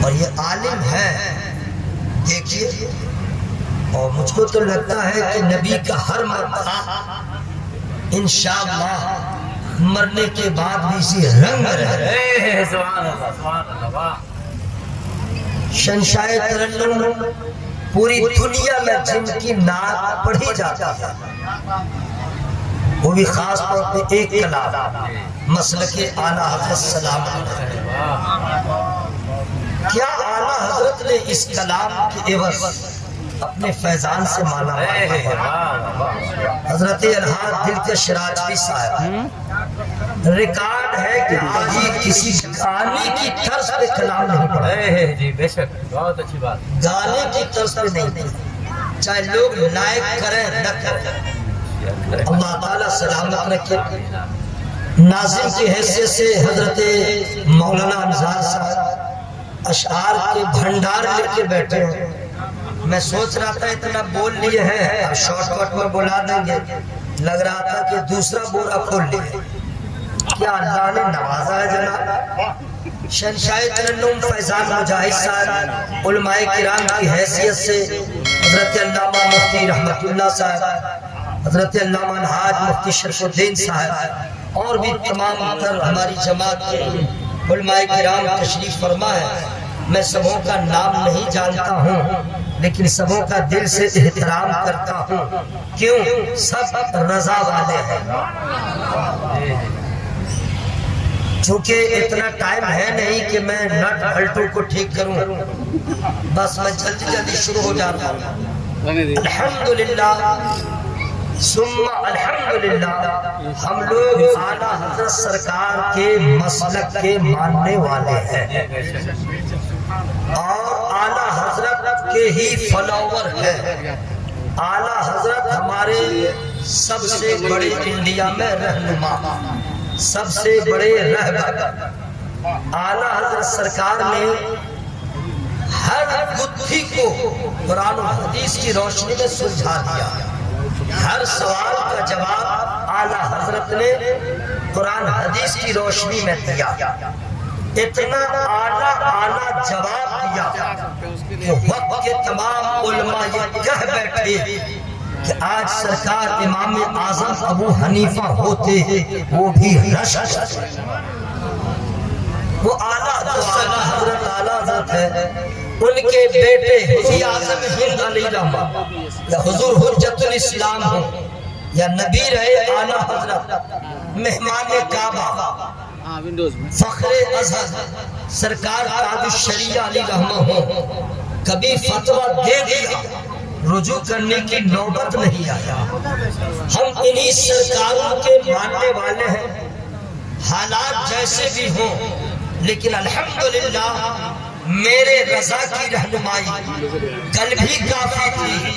اور یہ عالم ہے. دیکھیے، اور مجھ کو تو لگتا ہے کہ نبی کا ہر مرتبہ انشاءاللہ مرنے کے بعد بھی اسی رنگ رہے. سبحان اللہ سبحان اللہ واہ. شہنشاہ ترنم پوری دنیا میں جن کی نعت پڑھی جاتی ہے، وہ بھی خاص طور پہ ایک کلام مسلک اعلیٰ حضرت سلام علیہ. کیا اعلیٰ حضرت نے اس کلام کے عوض اپنے فیضان سے مالا مال ہے. حضرت الحاج دلکش راجوی صاحب، ریکارڈ ہے کہ آج ہی کسی گانے کی طرز پہ کلام نہیں پڑھا. جی بے شک، بہت اچھی بات. گانے کی طرز پہ نہیں پڑھا، چاہے لوگ لائک کریں نہ کریں. اللہ تعالیٰ سلامت رکھے. ناظم کی حیثیت سے حضرت مولانا امزاد صاحب اشعار کے بھنڈار لے کے بیٹھے ہیں. میں سوچ رہا تھا اتنا بول لیے ہیں، شارٹ کٹ میں بلا دیں گے، لگ رہا تھا کہ دوسرا بورا کھول لیے. کیا اللہ نے نوازا ہے جناب. شہنشاہ ترنم فیضان مجاہد صاحب علماء کرام کی حیثیت سے حضرت علامہ مفتی رحمت اللہ صاحب، حضرت علامہ الحاج مفتی شرف الدین صاحب اور بھی تمام تر ہماری جماعت کے علماء کرام تشریف فرما ہے. میں سبوں کا نام نہیں جانتا ہوں، لیکن سبوں کا دل سے احترام کرتا ہوں. کیوں؟ سب رضا والے ہیں. چونکہ اتنا ٹائم ہے نہیں کہ میں نٹ بلٹوں کو ٹھیک کروں، بس میں جلدی جلدی شروع ہو جاتا ہوں. الحمدللہ ثم الحمدللہ ہم لوگ اعلیٰ حضرت سرکار کے مسلک کے ماننے والے ہیں اور اعلیٰ حضرت کے ہی فالوور ہیں. اعلیٰ حضرت ہمارے سب سے بڑے انڈیا میں رہنما، سب سے بڑے رہبر. اعلیٰ حضرت سرکار نے ہر گتھی کو قرآن و حدیث کی روشنی میں سلجھا دیا. ہر سوال کا جواب اعلیٰ حضرت نے قرآن حدیث کی روشنی میں دیا. اتنا اعلیٰ جواب دیا کہ وقت کے تمام علماء یہ کہہ بیٹھے کہ آج سرکار امام اعظم ابو حنیفہ ہوتے وہ بھی رش. وہ اعلیٰ حضرت ہے. ان کے بیٹے حضور اعظم ہند علیہ رحمہ یا حضور حجت الاسلام ہوں یا نبی رہے اعلیٰ حضرت مہمان کعبہ فخر ازہر سرکار تاج الشریعہ علیہ رحمہ ہوں، کبھی فتویٰ دے دیا رجوع کرنے کی نوبت نہیں آیا. ہم انہی سرکاروں کے ماننے والے ہیں، حالات جیسے بھی ہوں، لیکن الحمدللہ میرے رضا کی رہنمائی کل بھی کافی تھی،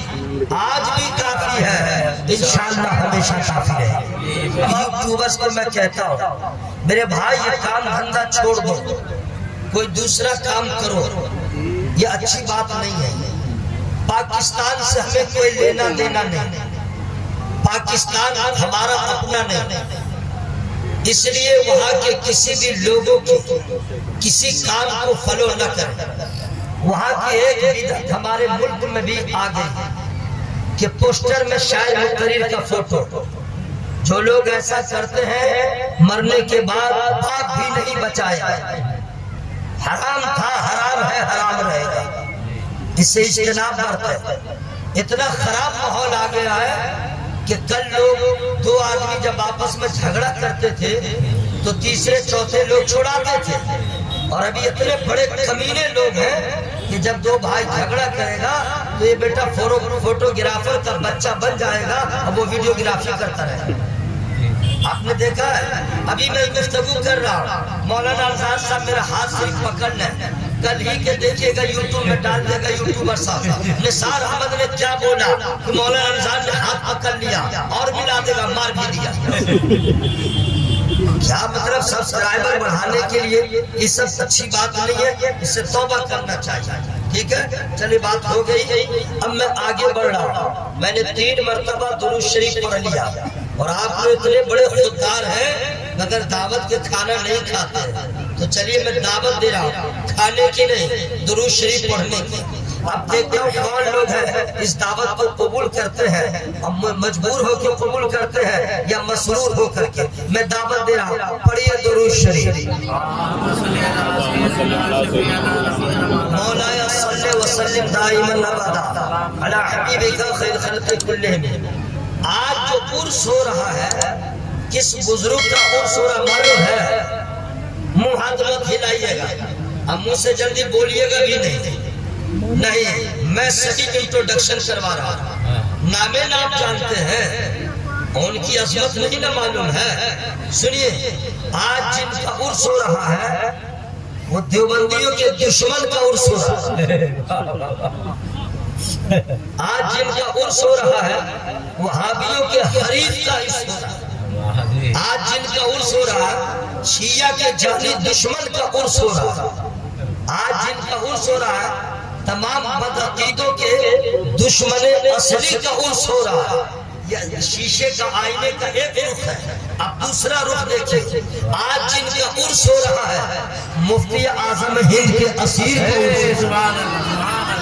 آج بھی کافی ہے، انشاءاللہ ہمیشہ کافی رہے. یوٹیوبرز کو میں کہتا ہوں میرے بھائی یہ کام دھندہ چھوڑ دو، کوئی دوسرا کام کرو. یہ اچھی بات نہیں ہے. پاکستان سے ہمیں کوئی لینا دینا نہیں، پاکستان ہمارا اپنا نہیں. اس لیے وہاں کے کسی بھی لوگوں کی کسی کام کو فالو نہ کریں. وہاں کی ایک بدعت ہمارے ملک میں بھی آ گئی کہ پوسٹر میں شاعر مقرر کا فوٹو. جو لوگ ایسا کرتے ہیں مرنے کے بعد پاک بھی نہیں بچایا. حرام تھا، حرام ہے، حرام رہے گا. اس سے اجتناب برتا ہے. اتنا خراب ماحول آ گیا ہے کہ کل لوگ دو آدمی جب آپس میں جھگڑا کرتے تھے تو تیسرے چوتھے لوگ چھڑاتے تھے. اور ابھی اتنے بڑے کمینے لوگ ہیں کہ جب دو بھائی جھگڑا کرے گا تو یہ بیٹا فوٹوگرافر کا بچہ بن جائے گا اور وہ ویڈیوگرافی کرتا رہے گا. آپ نے دیکھا ہے ابھی میں گفتگو کر رہا ہوں، مولانا امزاد صاحب میرا ہاتھ صرف پکڑ لیں، کل ہی کے دیکھیے گا یوٹیوب میں ڈال دے گا یوٹیوبر صاحب نثار احمد نے کیا بولا کہ مولانا امزاد نے ہاتھ پکڑ لیا اور ملا دے گا، مار بھی دیا. کیا مطلب سبسکرائبر بڑھانے کے لیے یہ سب اچھی بات نہیں ہے، اس سے توبہ کرنا چاہیے. ٹھیک ہے چلیے بات ہو گئی. اب میں آگے بڑھ رہا ہوں. میں نے 3 مرتبہ درود شریف پڑھ لیا اور آپ لوگ اتنے بڑے خوددار ہیں مگر دعوت کے کھانا نہیں کھاتے. تو چلیے میں دعوت دے رہا ہوں کھانے کی نہیں، درود شریف پڑھنے کی۔ اب دیکھتا ہوں کون لوگ ہیں اس دعوت کو قبول کرتے ہیں، اب مجبور ہو کے قبول کرتے ہیں یا مسرور ہو کر کے۔ میں دعوت دے رہا ہوں، پڑھیے درود شریف۔ مولایا صلی وسلم دائما ابدا علی حبیبک خیر خلق کلہم۔ آج جو عرس ہو رہا ہے، کس بزرگ کا عرس ہو رہا معلوم ہے؟ منہ ہاتھ مت ہلائیے گا، اب منہ سے جلدی بولیے گا بھی نہیں، میں صحیح انٹروڈکشن کروا رہا ہوں۔ نام نام جانتے ہیں، ان کی عظمت نہیں نہ معلوم ہے۔ سنیے، آج جن کا عرس ہو رہا ہے وہ دیوبندیوں کے دشمن کا عرس ہو رہا ہے۔ آج جن کا عرس ہو رہا ہے وہابیوں کے حریف کا عرس ہو رہا ہے۔ آج جن کا عرس ہو رہا ہے شیعہ کے جعلی دشمن کا عرس ہو رہا ہے۔ آج جن کا عرس ہو رہا ہے تمام بدعقیدوں کے دشمن اصلی کا عرس ہو رہا ہے۔ یہ شیشے کا آئینے کا ایک رخ ہے، اب دوسرا رخ دیکھیں۔ آج جن کا عرس ہو رہا ہے مفتی اعظم ہند کے اسیر کا عرس ہو رہا ہے۔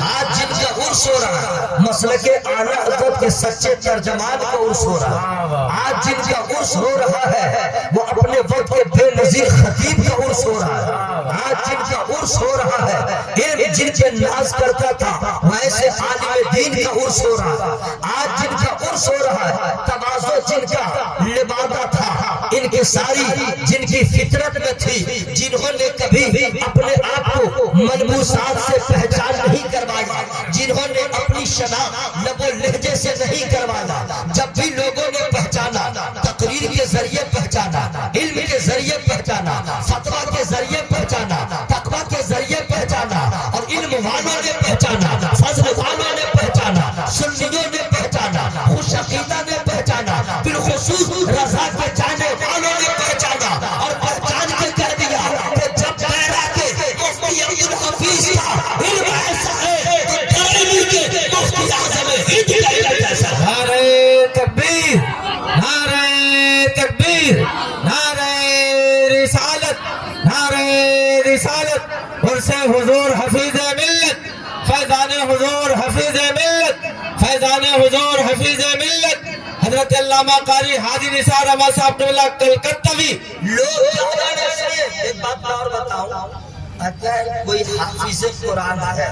آج جن کا عرس ہو رہا ہے مسلک اعلی حضرت کے سچے ترجمان کا عرس ہو رہا ہے۔ آج جن کا عرس ہو رہا ہے وہ اپنے وقت کے بے نظیر خطیب کا عرس ہو رہا ہے۔ آج جن کا عرس ہو رہا ہے علم جن کے ناز کرتا تھا ویسے عالم دین کا عرس ہو رہا ہے۔ آج جن کا عرس ہو رہا ہے تواضع جن کا لبادہ تھا، ان کے ساری جن کی فطرت میں تھی، جنہوں نے کبھی اپنے آپ کو ملبوسات سے پہچان نہیں کروایا، جنہوں نے اپنی شناخت لب و لہجے سے نہیں کروایا، جب بھی لوگوں نے پہچانا تقریر کے ذریعے پہچانا، علم کے ذریعے پہچانا، فتویٰ کے ذریعے پہچانا، تقویٰ کے ذریعے پہچانا، اور علم والوں نے پہچانا، فضل والوں نے پہچانا، سنیوں نے پہچانا، خوش عقیدہ نے پہچانا، بالخصوص رضا کے چاہنے والوں نے پہچانا، اور پہچان کے کہہ دیا کہ جب پیرا کے مفتی عبدالحفیظ کا علم ایسا ہے تو دہلی کے مفتی اعظم ہند کا علم ایسا ہے۔ نعرہ تکبیر، نعرہ تکبیر، نعرہ رسالت، نعرہ رسالت، عرس حضور حفیظ ملت، فیضان حضور حفیظ ملت، فیضان حضور حفیظ ملت، حضرت علامہ قاری حاجی نثار احمد صاحب قبلہ کلکتوی۔ لوگ جانے سے ایک بات میں اور بتاؤں، اگر کوئی حافظ قرآن ہے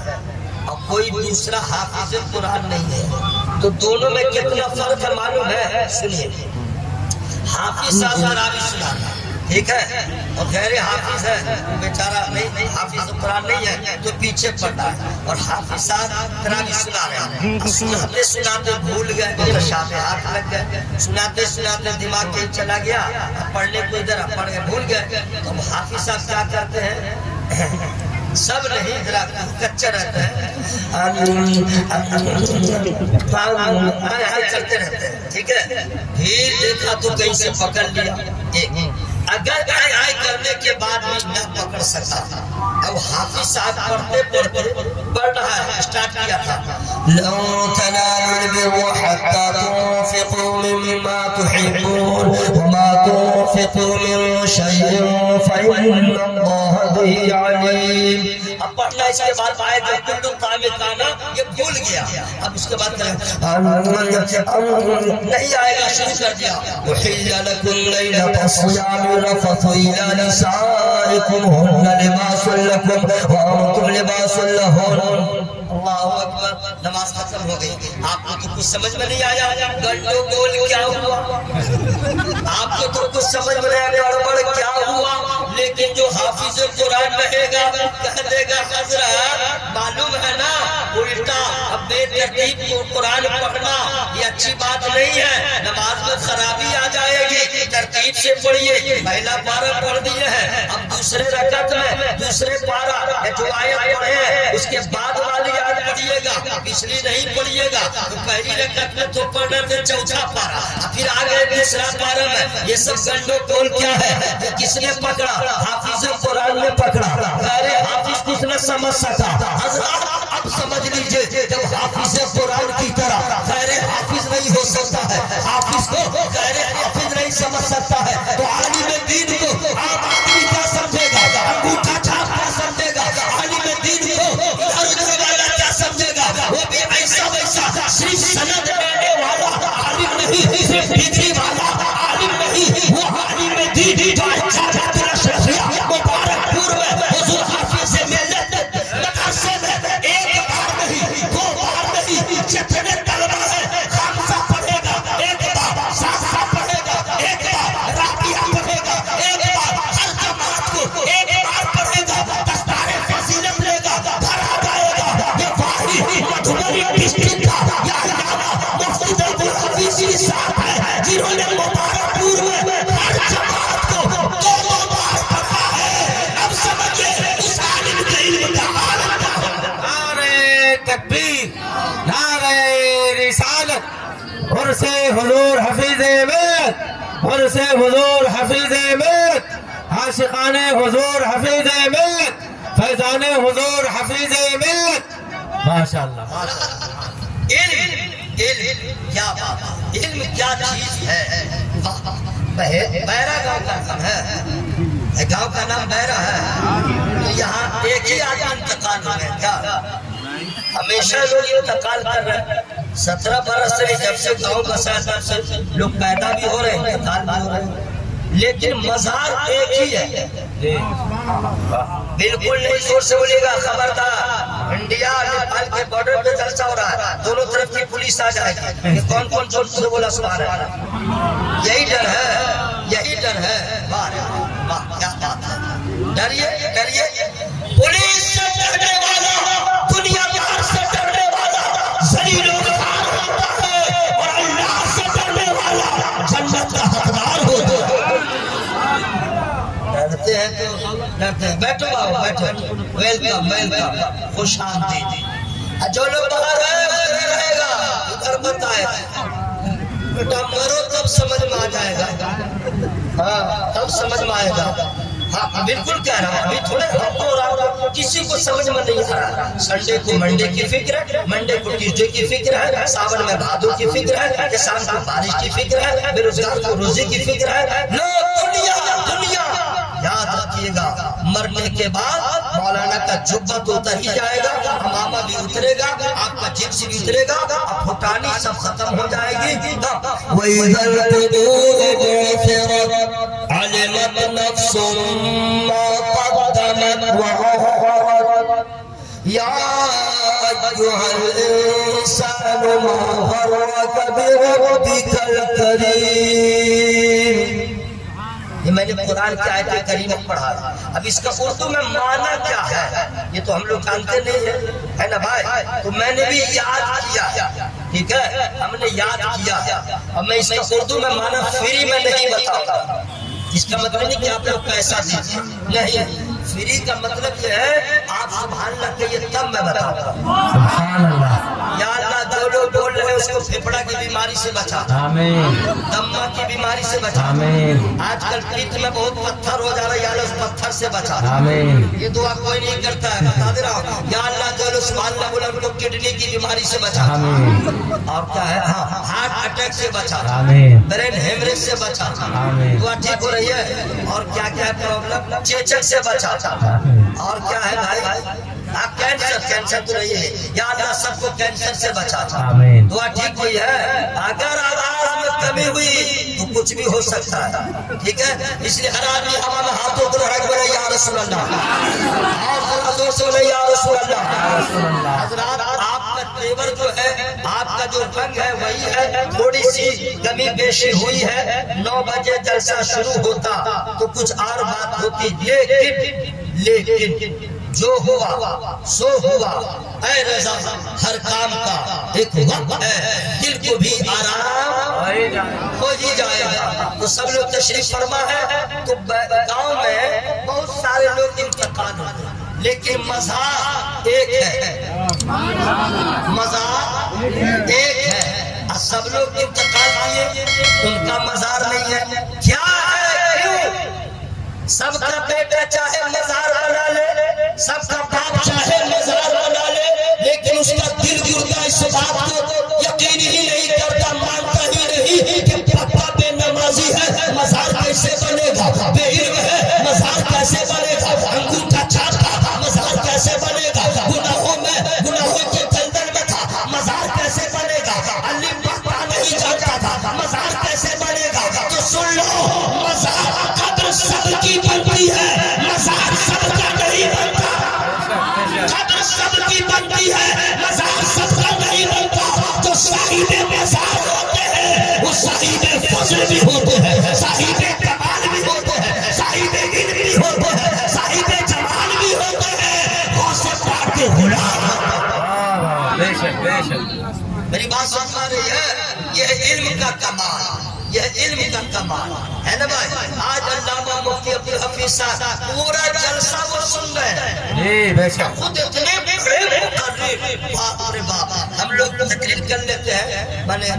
اور کوئی دوسرا حافظ قرآن نہیں ہے تو دونوں میں کتنا فرق ہے معلوم ہے؟ سنیے، حافظ صاحب راوی سنانا ٹھیک ہے، اور غیر حافظ ہے بیچارہ نہیں، حافظ قرآن نہیں ہے تو پیچھے پڑتا ہے، اور حافظ صاحب راوی سنا رہے ہیں، سناتے سناتے بھول گئے، متشابہ ہاتھ لگ گئے، سناتے سناتے دماغ کہیں چلا گیا، پڑھنے کو ادھر پڑھ گئے بھول گئے، تو حافظ صاحب کیا کرتے ہیں؟ سب نہیں ذرا کچا رہتا ہے، چلتے رہتے ہیں ٹھیک ہے، پھر دیکھا تو کہیں سے پکڑ لیا، اگر آئے کرنے کے بعد بھی نہ پکڑ سکتا تھا، اب حافظ صاحب پڑھتے پڑھتے پڑھ رہا ہے، اسٹارٹ کیا تھا لَن تَنَالُوا الْبِرَّ حَتَّى تُنْفِقُوا مِمَّا تُحِبُّونَ وَمَا تُنْفِقُوا مِن شَيْءٍ فَإِنَّ اللَّهَ بِهِ عَلِيمٌ۔ اب پڑھنا اس کے بعد آئے گا کلو کامے کانا، یہ بھول گیا، اب اس کے بعد نہیں آئے گا، شروع کر دیا وَحِلَّ لَكُمْ لَيْلَةَ الصِّيَامِ الرَّفَثُ إِلَىٰ نِسَائِكُمْ هُنَّ لِبَاسٌ لَكُمْ وَأَنتُمْ لِبَاسٌ لَهُنَّ۔ اللہ اکبر، نماز ختم ہو گئی۔ آپ کو تو کچھ سمجھ میں نہیں آیا، گنڈو گول کیا ہوا؟ آپ کو تو کچھ سمجھ میں نہیں آیا، گڑبڑ کیا ہوا؟ لیکن جو حافظ قرآن رہے گا کہہ دے گا حضرت معلوم ہے نا الٹا، اب بے ترتیب کو قرآن پڑھنا یہ اچھی بات نہیں ہے، نماز میں خرابی آ جائے گی، ترتیب سے پڑھیے، پہلا پارہ پڑھ دیے ہیں، اب دوسرے رکعت میں دوسرے پارہ جو آیت پڑھے ہیں اس کے بعد والی یاد پڑھیے گا، پچھلی نہیں پڑھیے گا، تو پہلی رکعت میں تو پڑھنا تھے چوتھا پارہ، پھر آگے دوسرا پارہ میں، یہ سب گنڈو کول کیا ہے؟ کس نے پکڑا؟ حافظ قرآن نے پکڑا، ارے حافظ کس نے سمجھ سکا؟ حضرات اب سمجھ لیجئے، جب حافظ قرآن کی طرح غیر حافظ نہیں ہو سکتا ہے، حافظ کو غیر حافظ نہیں سمجھ سکتا ہے، تو عالم دین کو عام آدمی کیا سمجھے گا؟ تکبیر نعرہ رسالت عرس حضور حفیظ ملت عرس حضور حفیظ ملت عاشقان حضور حفیظ ملت فیضان حضور حفیظ ملت ماشاءاللہ علم کیا بات ہے، علم کیا چیز ہے۔ بیرا گاؤں کا نام ہے، گاؤں کا نام بیرا ہے، تو یہاں ایک ہی آدمی انتقال ہو گیا کیا؟ ہمیشہ لوگ انتقال کر رہے ہیں، 17 برس سے جب سے گاؤں بسا تب سے لوگ پیدا بھی ہو رہے ہیں، انتقال بھی ہو رہے ہیں، لیکن مزار ایک ہی ہے۔ بالکل نہیں زور سے بولیے گا، خبردار انڈیا نیپال کے بارڈر پہ جلسہ ہو رہا ہے، دونوں طرف کی پولیس آ جائے گی، یہ کون کون زور سے بولا سبحان اللہ؟ یہی ڈر ہے، یہی ڈر ہے۔ واہ واہ کیا بات ہے، ڈریے ڈریے، پولیس سے ڈرنے والا دنیا دار سے ڈرنے والا ذلیل و خوار ہوتا ہے، اور اللہ سے ڈرنے والا جنت کا حقدار ہوتا ہے۔ ڈرتے ہیں تو ڈرتے ہیں، بیٹھو باؤ بیٹھو، ویلکم ویلکم، خوش آمدید۔ جو لوگ باہر رہے گا ادھر مت آئے، بیٹا مرو تب سمجھ میں آ جائے گا، ہاں تب سمجھ میں آئے گا۔ ہاں بالکل کہہ رہا ہوں، ابھی تھوڑے ہفتوں اور آپ کسی کو سمجھ میں نہیں آ رہا۔ سنڈے کو منڈے کی فکر ہے، منڈے کو ٹیوزڈے کی فکر ہے، ساون میں بھادو کی فکر ہے، کسان کو بارش کی فکر ہے، بے روزگار کو روزی کی فکر ہے۔ لوگ دنیا دنیا یاد رکھیے گا، مرنے کے بعد مولانا کا جبہ تو اتر ہی جائے گا، امامہ بھی اترے گا، آپ کا جنس بھی اترے گا، اب پھٹانی سب ختم ہو جائے گی۔ وَإِذَا الْقُبُورُ بُعْثِرَتْ عَلِمَتْ نَفْسٌ مَّا قَدَّمَتْ وَأَخَّرَتْ يَا أَيُّهَا الْإِنسَانُ مَا غَرَّكَ بِرَبِّكَ الْكَرِيمِ۔ یہ میں نے قرآن کی آیت کریمہ پڑھا، اب اس کا اردو میں معنی کیا ہے یہ تو ہم لوگ جانتے نہیں ہیں، ہے نا بھائی؟ تو میں نے بھی یاد کیا، ٹھیک ہے، ہم نے یاد کیا، اب میں اس کا اردو میں معنی فری میں نہیں بتاؤں، اس کا مطلب نہیں کہ آپ لوگ پیسہ دیجیے، نہیں، فری کا مطلب یہ ہے آپ سبحان اللہ کہیے تب میں بتاؤں گا۔ سبحان اللہ، یا اللہ جو لوگ بول رہے ہیں اس کو پھپڑا کی بیماری سے بچا، آمین دمہ کی بیماری سے بچا، آمین آج کل پیٹ میں بہت پتھر ہو جا رہا ہے، یا اللہ اس پتھر سے بچا، آمین یہ دعا کوئی نہیں کرتا ہے، بتا دے رہا ہوں، یا اللہ جو لوگ سبحان اللہ بولا ان کو کڈنی کی بیماری سے بچا، آمین اور کیا ہے ہارٹ اٹیک سے بچا، آمین برین ہیمریج سے بچا، آمین دعا ٹھیک ہو رہی ہے، اور کیا کیا پرابلم چیچک سے بچا، اور کیا ہے بھائی کینسر تو رہی ہے، یا اللہ سب کو کینسر سے بچا، آمین دعا ٹھیک ہوئی ہے۔ اگر آواز میں کمی ہوئی تو کچھ بھی ہو سکتا ہے، ٹھیک ہے، اس لیے ہر آدمی ہوا میں ہاتھوں کو رکھ بولے یا رسول اللہ، اور ذرا زور سے بولے یا رسول اللہ۔ حضرات آپ کا تیور جو ہے، آپ کا جو رنگ ہے وہی ہے، تھوڑی سی کمی بیشی ہوئی ہے، 9 بجے جلسہ شروع ہوتا تو کچھ اور بات ہوتی، لیکن جو ہوا سو ہوا، اے رضا ہر کام کا ایک وقت ہے، دل کو بھی آرام ہو ہی جائے گا۔ تو سب لوگ تشریف فرما ہے، تو گاؤں میں بہت سارے لوگ انتقال ہوتے ہیں، لیکن مزار ایک ہے، مزار ایک ہے، اور سب لوگ انتقال کیے، ان کا مزار نہیں ہے، کیا ہے کیوں؟ سب کا بیٹا چاہے مزار بنا لے، سب کا باپ چاہے مزار بنا لے، لیکن اس کا دل گرتا اس بات کو یقین ہی نہیں کرتا، مانتا ہی نہیں کہ پاپا بے نمازی ہے، مزار کیسے بنے گا، بے علم ہے، مزار کیسے بنے گا، انگوٹھا چھاپتا، مزار کیسے بنے گا، گناہوں کے دلدل میں تھا، مزار کیسے بنے گا، علی پڑھتا نہیں جانتا تھا، مزار کیسے بنے گا؟ تو سن لو، مزار قبر سب کی بنتی ہے، مزار سب کا نہیں بنتا، قبر سب کی بنتی ہے، مزار سب کا نہیں بنتا۔ جو صاحب مزار ہوتے ہیں وہ صاحب فضل بھی ہوتے ہیں، صاحب کمال بھی ہوتے ہیں، صاحب علم بھی ہوتے ہیں، صاحب جمال بھی ہوتے ہیں، غوث پاک کے غلام۔ بے شک بے شک، میری بات سمجھ آ رہی ہے؟ یہ علم کا کمال، یہ علم کا کمال ہے نا بھائی؟ آج علامہ مفتی عبدالحفیظ صاحب پورا جلسہ وہ سن رہے ہیں، جی بے شک، خود اتنے بڑے مقرر باپ رے باپ ہم لوگ تقریر کر لیتے ہیں مانے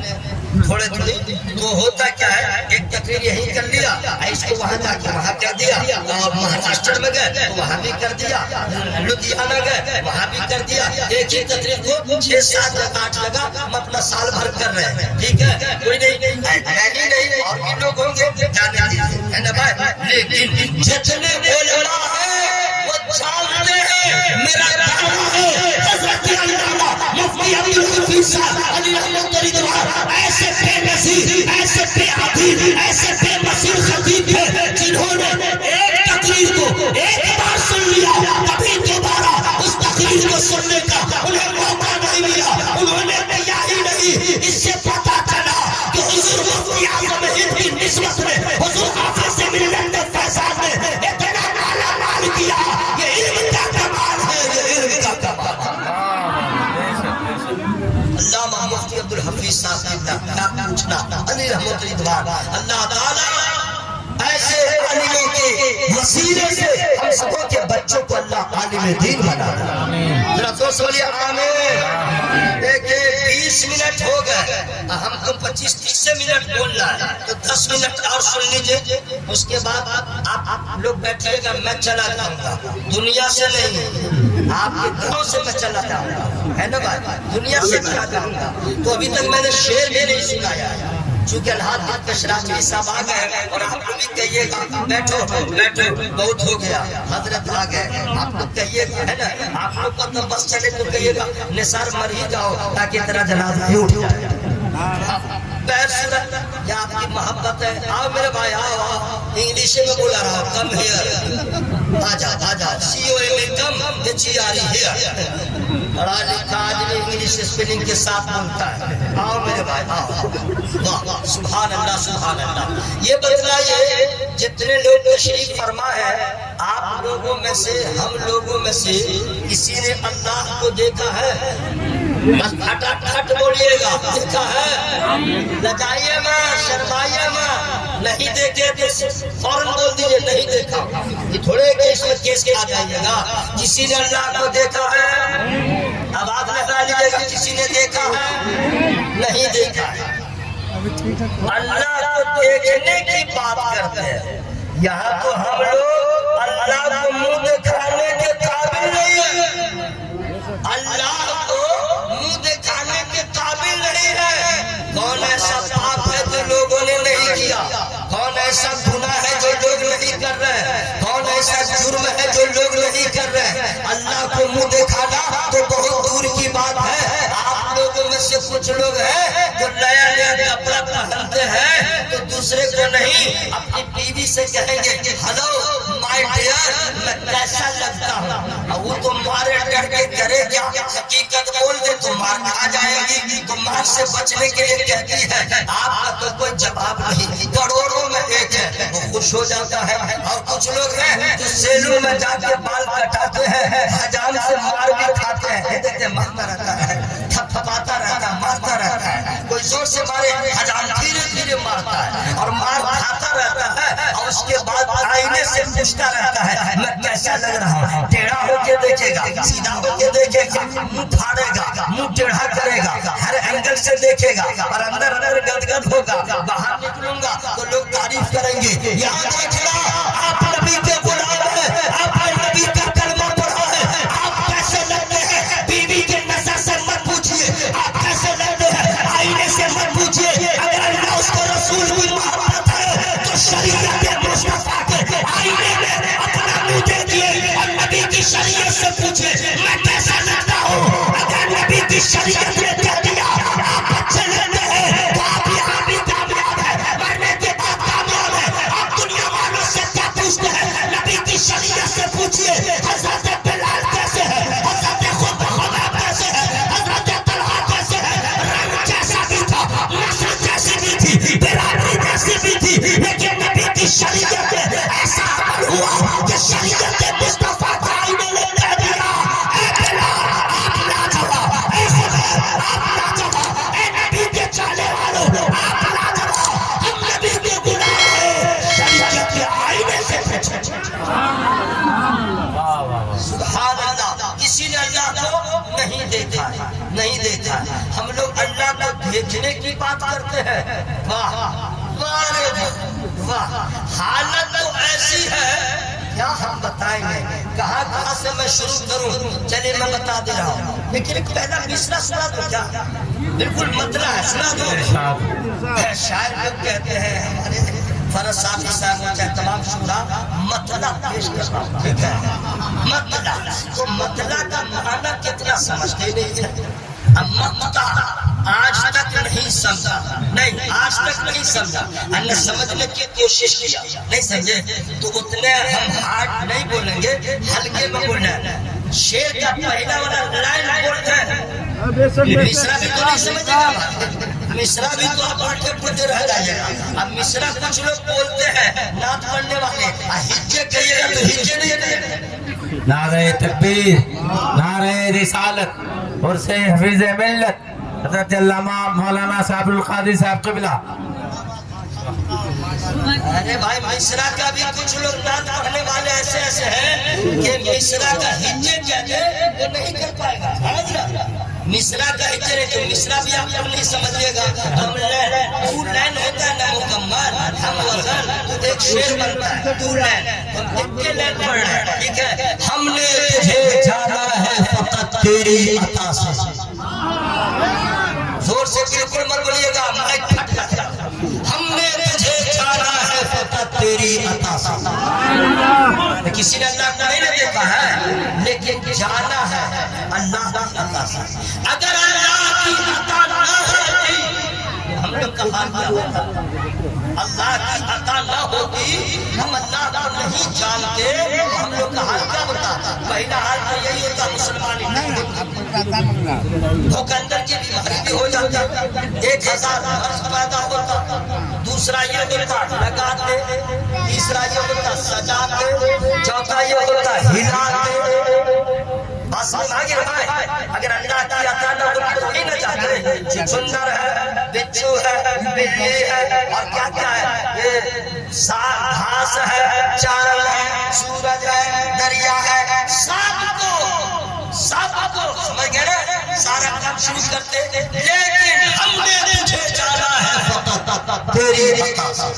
تھوڑے تھوڑی تو ہوتا کیا ہے ایک تقریر یہی کر لیا اس کو وہاں جا کے وہاں کر دیا اور مہاراشٹر میں گئے تو وہاں بھی کر دیا لدھیانہ گئے وہاں بھی کر دیا ایک ہی تقریر کو 6-7 یا 8 لگا ہم اپنا سال بھر کر رہے ہیں ٹھیک ہے کوئی نہیں میں ہی نہیں اور بھی لوگ ہوں گے جانے دیجیے ہے نا بھائی لیکن جتنے علماء ہیں وہ جانتے ہیں میرا دعویٰ ہے حضرت علامہ مفتی عبدالحفیظ صاحب علی رحمت اللہ ایسے بے نظیر ایسے بے عدیل ایسے بے مسیر خطیب تھے جنہوں نے ایک تقریر کو ایک بار سن لیا کبھی دوبارہ اس تقریر کو سننے کا انہیں موقع نہیں ملا انہوں نے کیا ہی نہیں اس سے پتا چلا کہ حضور مفتی اعظم ہند کی نسبت میں حضور حافظ ملت فیضان نے اتنا اعلیٰ مال کیا یہ علم کا کمال ہے یہ علم کا کمال ہے علامہ مفتی عبدالحفیظ صاحب کا کیا پوچھنا علی رحمت رضوان اللہ تعالی ایسے عالموں کے وسیلے سے ہم سبوں کے بچوں کو اللہ عالم دین بنا ذرا دوست بولیے آمین دیکھیں 20 منٹ ہو گئے ہم کو 25-30 منٹ بولنا ہے تو 10 منٹ اور سن لیجئے اس کے بعد آپ لوگ بیٹھے گا میں چلا جاؤں گا دنیا سے نہیں آپ کے گھروں سے میں چلا جاؤں گا ہے نا بھائی دنیا سے چلا جاؤں گا تو ابھی تک میں نے شعر بھی نہیں سنایا چونکہ الحاظ کشراچی صاحب آ گئے اور آپ کو بھی کہیے گا بیٹھو بیٹھو بہت ہو گیا حضرت آ گئے آپ کو کہیے گا ہے نا آپ لوگ کا تو بس چلے تو کہیے گا نثار مر ہی جاؤ تاکہ تیرا جنازہ ہی اٹھ جائے بہر صورت یہ آپ کی محبت ہے آؤ میرے بھائی آؤ آؤ انگلش میں بولا رہا ہوں کم ہیئر آجا سی او ایم کم اچھی آ رہی ہے پڑھا لکھا آدمی انگلش اسپیلنگ کے ساتھ بولتا ہے آؤ میرے بھائی آؤ واہ سبحان اللہ یہ بتلائیے جتنے لوگ تشریف فرما ہے آپ لوگوں میں سے ہم لوگوں میں سے کسی نے اللہ کو دیکھا ہے بس پھٹا پھٹ بولیے گا دیکھا ہے لجائیے میں شرمائیے میں نہیں دیکھے تو فوراً بول دیجئے نہیں دیکھا یہ تھوڑے کیس کے آ جائیے گا کسی نے اللہ کو دیکھا ہے آواز لگا لیجیے گا کسی نے دیکھا ہے نہیں دیکھا ہے اللہ کو دیکھنے کی بات کرتے ہیں یہاں تو ہم لوگ اللہ کو منہ دکھانے کے قابل نہیں ہیں اللہ کو منہ دکھانے کے قابل نہیں ہے کون ایسا پاپ ہے جو لوگوں نے نہیں کیا کون ایسا گناہ ہے جو لوگ نہیں کر رہے ہیں کون ایسا جرم ہے جو لوگ نہیں کر رہے ہیں اللہ کو منہ دکھانا تو بہت دور کی بات ہے آپ لوگوں میں سے کچھ لوگ ہیں جو نیا نیا کپڑا پہنتے ہیں تو دوسرے کو نہیں اپنی بیوی سے کہیں گے ہلو مائی ڈیئر میں کیسا لگتا ہوں اور وہ تو مارے ڈر کے کرے کیا حقیقت بول دے تو مار کھا جائے گی تو مار سے بچنے کے لیے کہتی ہے آپ کا تو کوئی جواب نہیں کروڑوں میں ایک ہے وہ خوش ہو جاتا ہے اور کچھ لوگ ہیں جو سیلون میں جا کے بال کٹاتے ہیں حجام سے مار بھی کھاتے ہیں دیکھتے مارتا رہتا ہے تھپ تھپاتا رہتا ہے مارتا رہتا ہے کوئی زور سے مارے حجام دھیرے دھیرے مارتا ہے اور مار کھاتا رہتا ہے اور اس کے بعد آئینے سے پوچھتا رہتا ہے میں کیسا لگ رہا ہوں ٹیڑھا ہو کے دیکھے گا سیدھا ہو کے دیکھے گا منہ پھاڑے گا منہ ٹیڑھا کرے گا ہر اینگل سے دیکھے گا اور اندر اندر گدگد ہوگا باہر نکلوں گا تو لوگ تعریف کریں گے یہاں دیکھنا آپ نبی کے غلام ہیں آپ نے نبی کا کلمہ پڑھا ہے آپ کیسے لگتے ہیں بیوی کے نظر سے مت پوچھئے آپ کیسے لگتے ہیں آئینے سے مت پوچھئے اگر اللہ اس کو رسول کی محبت ہے تو شریعت مصطفیٰ کے آئینے میں اپنا منہ دیکھئے اور نبی کی شریعت سے پوچھئے میں کیسا لگتا ہوں اگر نبی کی شریعت نے کہہ دیا آپ اچھے لگتے ہیں تو آپ یہاں بھی کامیاب ہے مرنے کے بعد کامیاب ہے آپ دنیا والوں سے کیا پوچھتے ہیں نہیں دیکھا. ہم لوگ اللہ کو دیکھنے کی بات کرتے ہیں. واہ واہ رے واہ. حالت تو ایسی ہے کیا ہم بتائیں گے. کہاں سے میں شروع کروں؟ چلیے میں بتا دے رہا ہوں، لیکن ایک پہلا مصرع سنا دو. کیا بالکل مطلع ہے، سنا دو. شاعر لوگ کہتے ہیں ہمارے فرض صاحب چاہے تمام شعراء مطلع پیش کرنا. ٹھیک ہے، مطلع. تو مطلع کا معنی کتنا سمجھتے نہیں ہیں. مطلع آج تک نہیں سمجھا، نہیں آج تک نہیں سمجھا. اللہ سمجھنے کی کوشش کیا، نہیں سمجھے تو اتنے ہم ہارڈ نہیں بولیں گے، ہلکے میں بولنا ہے. شعر کا پہلا والا لائن بولتے ہیں، مصرع بھی تو نہیں سمجھے گا. مصرع بھی تو آپ پڑھ کے پڑھتے رہ جائیے گا. اب مصرع کچھ لوگ بولتے ہیں نعت پڑھنے والے، ہجے کہیے گا تو ہجے نہیں دیں. نعرہ تکبیر، نعرہ رسالت اور سے حفیظ ملت حضرت علامہ مولانا صاحب القادری صاحب قبلہ. ارے بھائی مصرع کا بھی کچھ لوگ نعت پڑھنے والے ایسے ایسے ہیں کہ مصرع کا ہجے کہتے وہ نہیں کر پائے گا. مصرع کا ہجے نہیں تو مصرع بھی آپ نہیں سمجھیے گا. ہم ٹو لائن ہوتا ہے نا مکمل، ہم وزن تو ایک شعر بنتا ہے ٹو لائن، ہم ایک کے لائن پڑھ رہے ہیں. ٹھیک ہے، ہم نے تجھے جانا ہے فقط تیری عطا سے. زور سے بالکل مت بولیے گا، مائک پھٹ جائے گا. ہم نے تجھے جانا ہے فقط تیری عطا سے. کسی نے اللہ کو نہیں دیکھا ہے، لیکن جانا ہے اللہ کی عطا سے. اگر اللہ کی عطا نہ ہوتی ہم لوگ کا حال کیا ہوتا؟ اللہ کی عطا نہ ہوتی، ہم اللہ کو نہیں جانتے، ہم لوگ کا حال کیا ہوتا؟ پہلا حال تو یہی ہوتا مسلمان نہیں ہوتا، بھوکندر کی بیماری بھی ہو جاتا، 1000 مرض پیدا ہوتا. دوسرا یہ ہوتا لگاتے، تیسرا یہ ہوتا سجاتے، چوتھا یہ ہوتا ہلاتے. بس آگے بڑھائے. اگر اللہ کی عطا نہ ہوتی تو ہی نہ چاہتے. سندر ہے، بچھو ہے، بلی ہے، اور کیا کیا ہے، یہ گھاس ہے، چارل ہے، سورج ہے، دریا ہے، سب کو سمجھ گئے نا، سارا کام شروع کرتے. لیکن ہم نے تجھے جانا ہے فقط تیری عطا سے.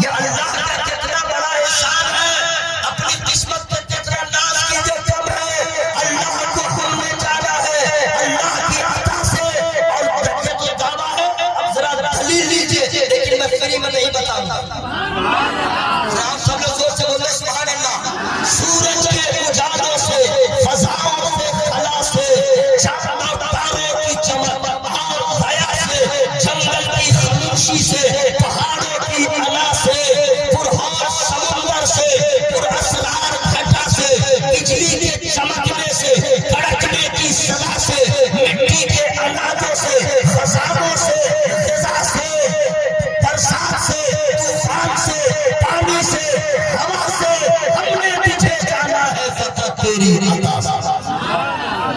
یہ اللہ کا کتنا بڑا احسان ہے، اپنی قسمت پر کتنا ناز کیجئے کم ہے. اللہ کو ہم نے جانا ہے اللہ کی عطا سے، اور جب یہ دعویٰ ہے اب ذرا دلیل لیجئے، لیکن میں فری میں نہیں بتاؤں گا. آپ سب لوگ زور سے بولے سبحان اللہ. سورج کے اجالوں سے، فضاؤں سے، خلا سے، چاند اور تاروں کی چمک اور ضیا سے، جنگل کی خاموشی سے، پہاڑوں کی علا سے، پرہور سمندر سے، پراسرار گھٹا سے، بجلی کے چمکنے سے، کڑکنے کی صدا سے، مٹی کے اناجوں سے، خزانوں سے، غذا سے، برسات سے، طوفان سے، پانی سے، ہوا سے، ہم نے تجھے جانا ہے فقط تیری عطا سے.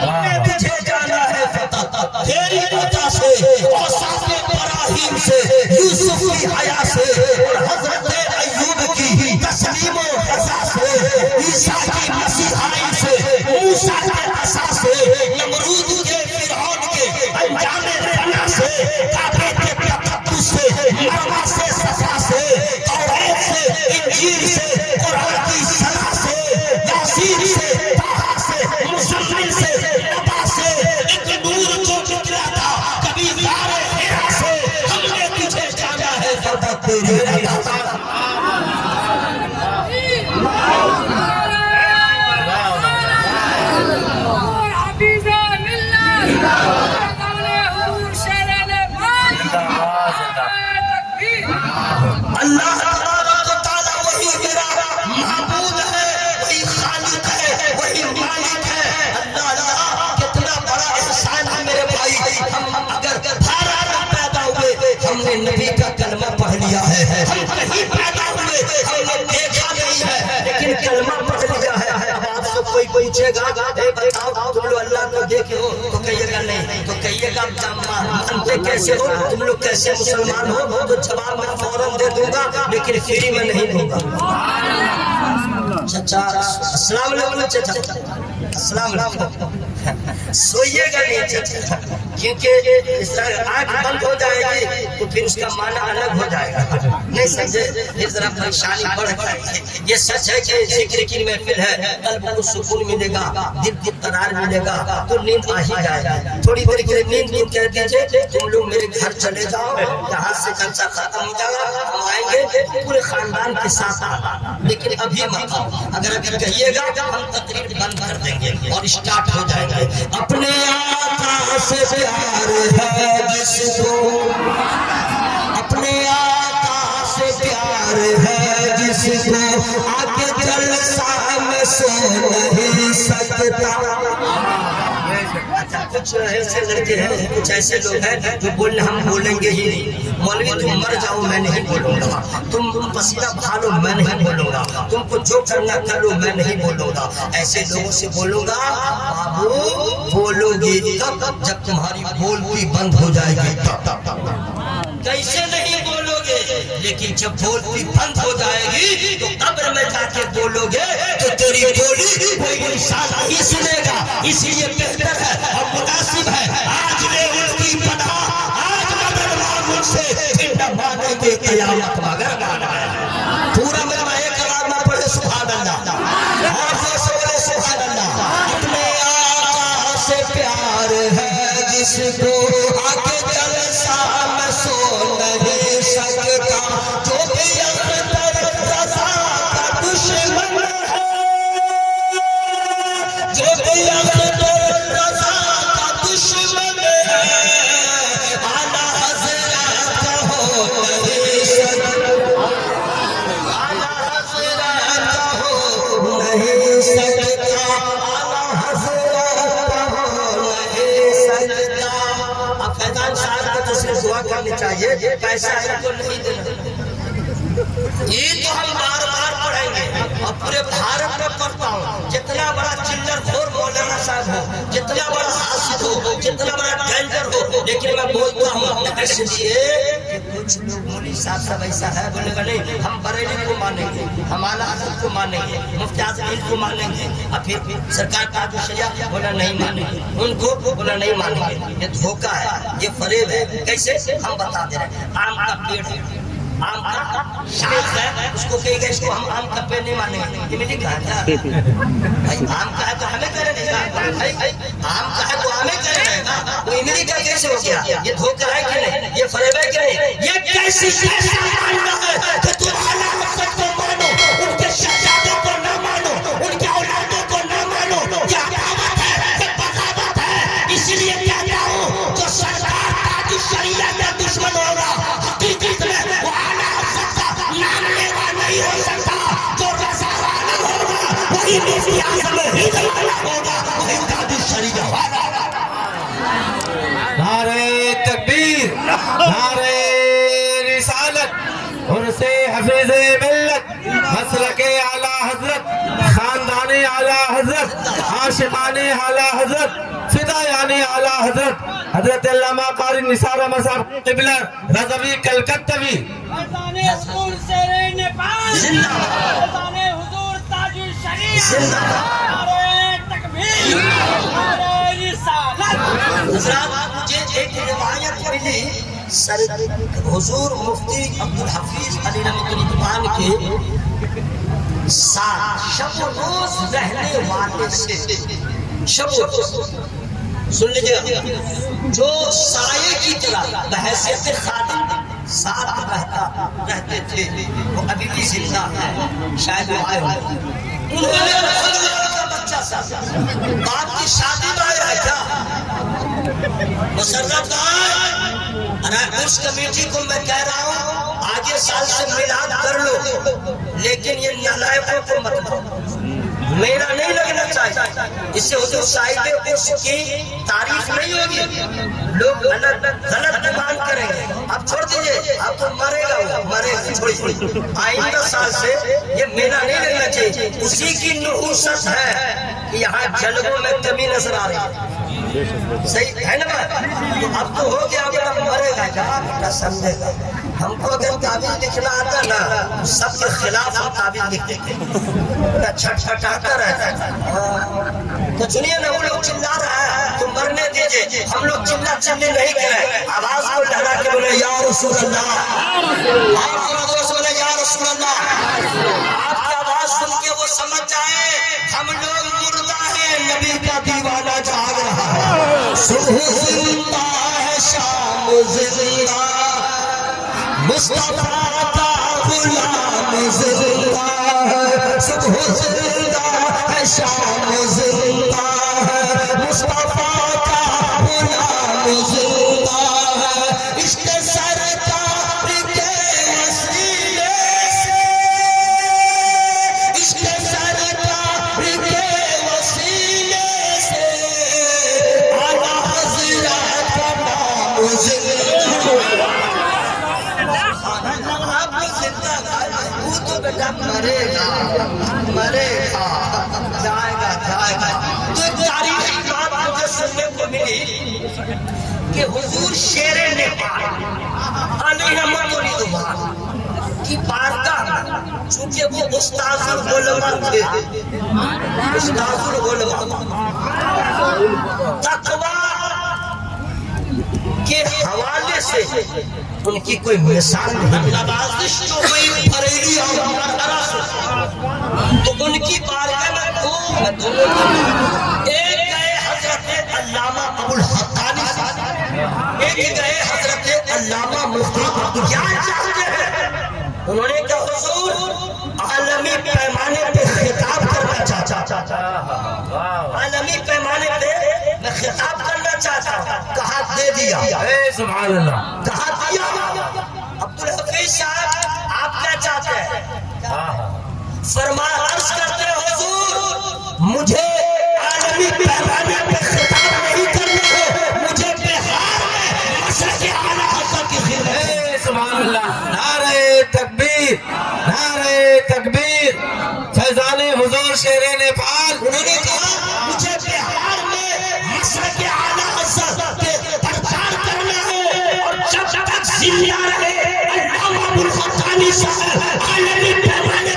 ہم نے تجھے جانا ہے فقط تیری عطا سے. اور صاحب ابراہیم سے، یوسف کی حیا سے، اور حضرت ایوب کی تسلیم و رضا سے، عیسیٰ کی مسیحائی سے، موسیٰ کے عصا سے، نمرود کے فرعون کے انجام فنا سے، کعبے کے تقدس سے، مروا سے، صفا سے، توریت سے، انجیل سے، قرآن کی صلاح سے، یاسین سے، طٰہٰ سے، مزمل سے، نبا سے، ایک نور جو نکلا تھا کبھی غار حرا سے. ہم نے تجھے جانا ہے فقط تیری عطا سے. اللہ تبارک و تعالیٰ وہی میرا معبود ہے، وہی خالق ہے، وہی مالک ہے. اللہ کتنا بڑا احسان ہے میرے بھائی. ہم اگر دھارا پیدا ہوئے ہم نے نبی کا کلمہ پڑھ لیا ہے. ہم کہیں پیدا ہوئے ہم نے دیکھا نہیں ہے لیکن کلمہ پڑھ لیا ہے. اب آپ سے کوئی پوچھے گا اے بتاؤ تم لوگ اللہ کو دیکھے ہو تو کہیے گا نہیں، تو کہیے گا مانتے کیسے ہو، تم لوگ کیسے مسلمان ہو، تو جواب میں فوراً دے دوں گا لیکن فری میں نہیں دوں گا. چچا السلام علیکم. چچا السلام علیکم. سوئیے گا نہیں چچا، کیونکہ اس طرح آنکھ بند ہو جائے گی تو پھر اس کا معنی الگ ہو جائے گا، نہیں سمجھے؟ یہ ذرا پریشانی بڑھ جائے گی۔ یہ سچ ہے کہ ذکر کی محفل ہے، قلب کو سکون ملے گا، دل کو قرار ملے گا تو نیند آ ہی جائے گا۔ تھوڑی دیر کے لیے نیند کو کہہ دیجئے تم لوگ میرے گھر چلے جاؤ، یہاں سے جلسہ ختم ہو جائے گا، ہم آئیں گے پورے خاندان کے ساتھ آنا، لیکن ابھی مت آؤ۔ اگر ابھی کہیے گا ہم تقریر بند کر دیں گے اور اسٹارٹ ہو جائے گا۔ اپنے آقا سے پیار ہے جس کو، اپنے آقا سے پیار ہے جس کو، آگے جلسہ میں سو نہیں سکتا۔ کچھ ایسے لڑکے ہیں، کچھ ایسے لوگ ہیں جو بولنے ہم بولیں گے ہی نہیں۔ مولوی تم مر جاؤ میں نہیں بولوں گا، تم پسینہ بہا لو میں نہیں بولوں گا، تم کو جو کرنا کر لو میں نہیں بولوں گا۔ ایسے لوگوں سے بولوں گا بابو بولو گی تب جب تمہاری بولتی بند ہو جائے گی تب۔ کیسے نہیں بولو گے؟ لیکن جب بولتی بند ہو جائے گی تو قبر میں جا کے بولو گے تو تیری بولی کوئی انسان نہیں سنے گا۔ اس لیے بہتر ہے اور مناسب ہے آج لے ان کی پناہ، آج مدد مانگ ان سے، پھر نہ مانیں گے قیامت مگر مانا ہے۔ پورا میرا ایک کلمہ پڑھے سبحان اللہ، اور جو سورے سبحان اللہ۔ اپنے آقا سے پیار ہے جس کو، آگے جلسہ میں سو نہیں سکتا، جو بھی اختر رضا کا دشمن ہے، جو بھی اختر رضا کا دشمن ہے، اعلیٰ حضرت کا ہو نہیں سکتا، اعلیٰ حضرت کا ہو نہیں سکتا، اعلیٰ حضرت کا ہو نہیں سکتا۔ اب فیضان صاحب کو تو صرف دعا کرنی چاہیے، پیسہ ہے تو نہیں دینا۔ یہ تو ہم بار بار پڑھیں گے اور پورے بھارت میں پڑھتا ہوں۔ جتنا بڑا چلر خور مولانا صاحب ہو، جتنا بڑا حاسد ہو، جتنا بڑا ڈینجر ہو، لیکن میں بولتا ہوں اس لیے کہ کچھ لوگ مولوی صاحب ایسا ہے، بولے گا نہیں ہم بریلی کو مانیں گے، ہم اعلیٰ حضرت کو مانیں گے، مفتی اعظم ہند کو مانیں گے، اور پھر سرکار تاج الشریعہ بولا نہیں مانیں گے، ان کو بولا نہیں مانیں گے۔ یہ دھوکہ ہے، یہ فریب ہے۔ کیسے؟ ہم بتا دے رہے ہیں۔ آم کا پیڑ ہے، آم کا شاخ ہے، اس کو کہے گا اس کو ہم آم کا پیڑ نہیں مانیں گے، یہ میں نے کہا کیا؟ بھائی آم کا ہے تو ہمیں کرنے گا، آم کا ہے تو ہمیں کرنے گا، وہ املی کا کیسے ہو گیا؟ یہ دھوکہ ہے کہ نہیں؟ یہ فریب ہے کہ نہیں؟ یہ کیسی ماننا ہے کہ تم اعلیٰ حضرت کو مانو، ان کے شہزادوں کو نہ مانو، ان کے اولادوں کو نہ مانو؟ کیا دعوت ہے، یہ بغاوت ہے۔ اس لیے کہتا ہوں جو سرکار تاج الشریعہ کا دشمن ہوگا، حقیقت میں وہ اعلیٰ حضرت کا نام لیوا نہیں ہو سکتا۔ جو رضا والا ہوگا وہی مفتی اعظم ہند والا ہوگا، وہی تاج الشریعہ والا ہوگا۔ نعرہ تکبیر، نعرہ رسالت، عرس حفیظ ملت، مسلک اعلیٰ حضرت، خاندان اعلیٰ حضرت، عاشقان اعلیٰ حضرت، فدایان اعلیٰ حضرت، حضرت علامہ قاری نثار احمد صاحب قبلہ رضوی کلکتوی، فیضان حضور شیر نیپال، فیضان حضور تاج الشریعہ، نعرہ تکبیر، نعرہ رسالت۔ حضرات مجھے ایک روایت ملی حضور مفتی عبدالحفیظ علی رحمۃ اللہ کے ساتھ شب و روز رہنے والے سے، شب و روز سن لیجیے، جو سائے کی طرح بحیثیت خادم ساتھ رہتے تھے، وہ ابھی بھی زندہ ہے، شاید وہ آئے ہوئے۔ انہوں نے کا بچہ سا باپ کی شادی میں آیا ہے کیا؟ مسرت اس کمیٹی کو میں کہہ رہا ہوں آگے سال سے میلاد کر لو، لیکن یہ نالائقوں کو مت کرو، میرا نہیں لگنا چاہیے، اس سے حضور صاحب اس کی تعریف نہیں ہوگی، لوگ غلط ڈیمانڈ کریں گے۔ اب چھوڑ دیجئے، اب تو مرے گا، وہ مرے گا، چھوڑی آئندہ سال سے یہ میرا نہیں لگنا چاہیے۔ اسی کی نحوست ہے کہ یہاں جلووں میں کمی نظر آ رہی ہے، صحیح ہے نا بات؟ اب تو ہو گیا، اگر مرے گا کیا بیٹا سمجھے گا۔ ہم کو اگر تعبیر لکھنا آتا نا سب کے خلاف ہم تعبیر لکھ دیتے، چھٹ چھٹاتا رہتا ہے۔ تو سنیے نا وہ لوگ چلا رہا ہے تو دیجئے، ہم لوگ چلنا چلنے نہیں کریں، آواز کو لہرا کے بولے یا رسول اللہ، آپ رسول یا رسول اللہ، آپ کی آواز سن کے وہ سمجھ جائے ہم لوگ مردہ ہیں، نبی کا دیوانہ جاگ رہا ہے، صبح زندہ ہے شام زندہ، مصطفیٰ کا غلام زندہ ہے، صبح زندہ ہے شام زندہ ہے، مصطفیٰ کا غلام زندہ ہے، عشق سرکار کے وسیلے سے، عشق سرکار کے وسیلے سے، اعلیٰ حضرت کا نام زندہ ہے۔ مرے گا جائے گا تو ایک تاریخی بات مجھے سننے کو ملی کہ حضور شیر نیپال علیہ رحمۃ کی بارگاہ میں، چونکہ وہ استاذ العلماء تھے، استاذ العلماء، تقویٰ کے حوالے سے ان کی کوئی مثال نہیں، نوازش جو ہوئی بریلی اور مرحلہ سے، تو ان کی بارگاہ میں دو ایک گئے حضرت علامہ ابو الحقانی سے، ایک گئے حضرت علامہ مفتی، کیا چاہتے ہیں؟ انہوں نے کہا حضور عالمی پیمانے پہ خطاب کرنا چاہتا، عالمی پیمانے پہ میں خطاب کرنا چاہتا ہوں، کہا دے دیا، سبحان اللہ، کہا دیا۔ عبدالحفیظ صاحب آپ کیا چاہتے ہیں؟ فرمایا عرض کرتے ہیں حضور مجھے عالمی پیمانے پہ خطاب نہیں کرنا ہے، مجھے بہار میں مشرق اعلیٰ حضرت کی خدمت۔ سبحان اللہ، نعرہ تکبیر، نعرہ تکبیر، فیضان حضور شیر نیپال۔ انہوں نے کہا مجھے بہار میں مشرق اعلیٰ حضرت کے پرچار کرنا ہے، اور جب تک زندہ رہے علامہ ابو الحقانی صاحب عالمی پیمانے